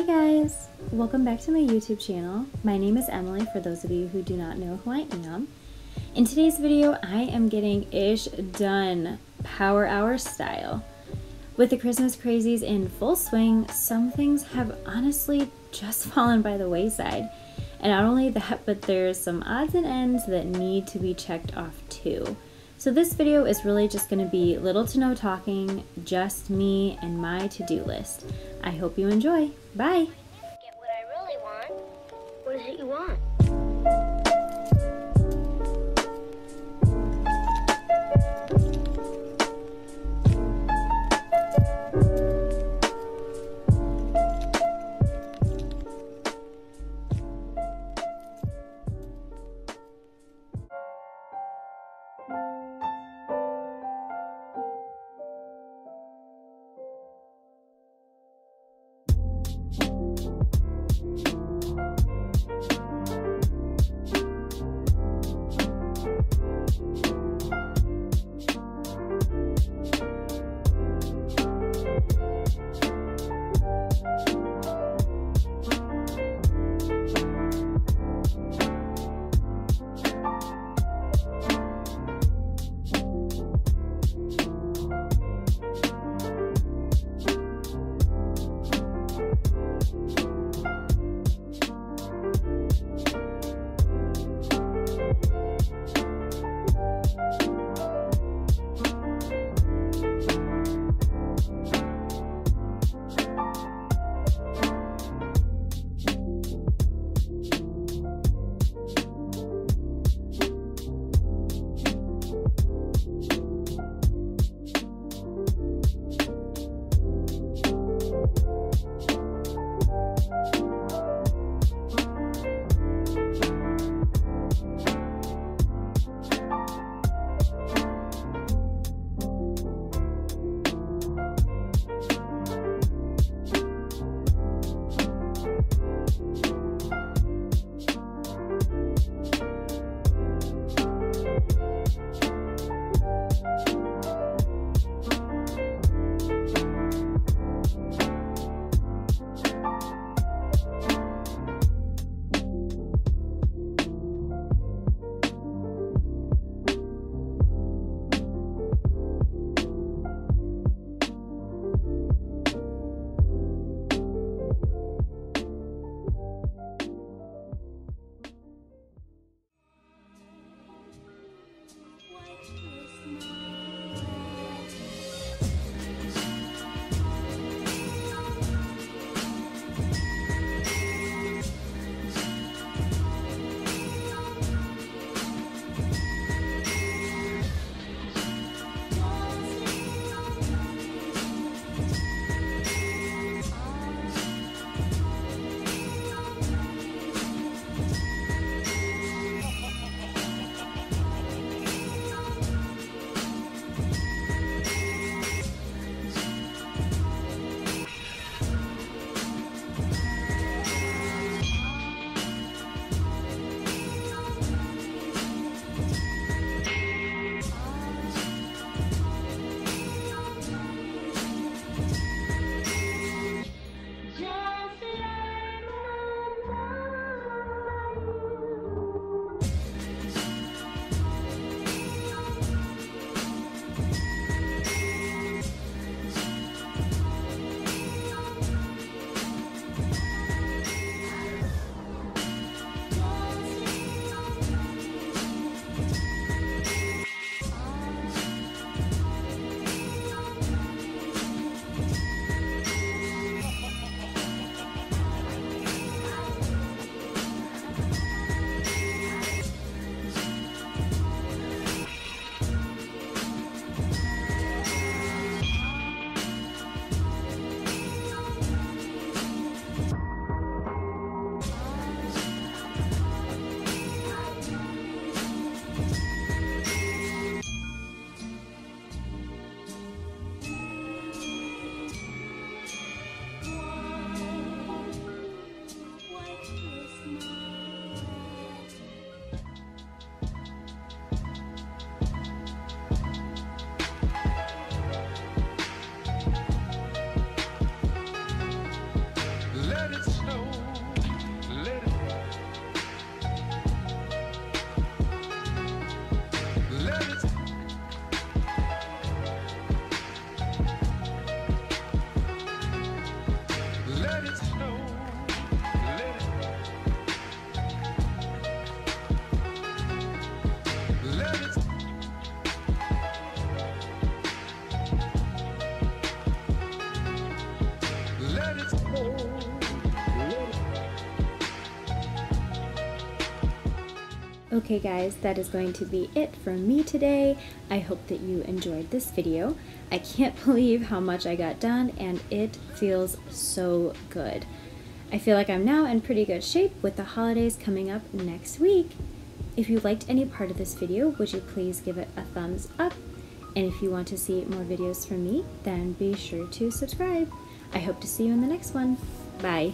guys, welcome back to my YouTube channel. My name is Emily for those of you who do not know who I am. In today's video, I am getting ish done power hour style. With the Christmas crazies in full swing, some things have honestly just fallen by the wayside. And not only that, but there's some odds and ends that need to be checked off too. So this video is really just going to be little to no talking, just me and my to-do list. I hope you enjoy. Bye! Get what I really want. What is it you want? Okay guys, that is going to be it for me today. I hope that you enjoyed this video. I can't believe how much I got done, and it feels so good. I feel like I'm now in pretty good shape with the holidays coming up next week. If you liked any part of this video, would you please give it a thumbs up? And if you want to see more videos from me, then be sure to subscribe. I hope to see you in the next one. Bye.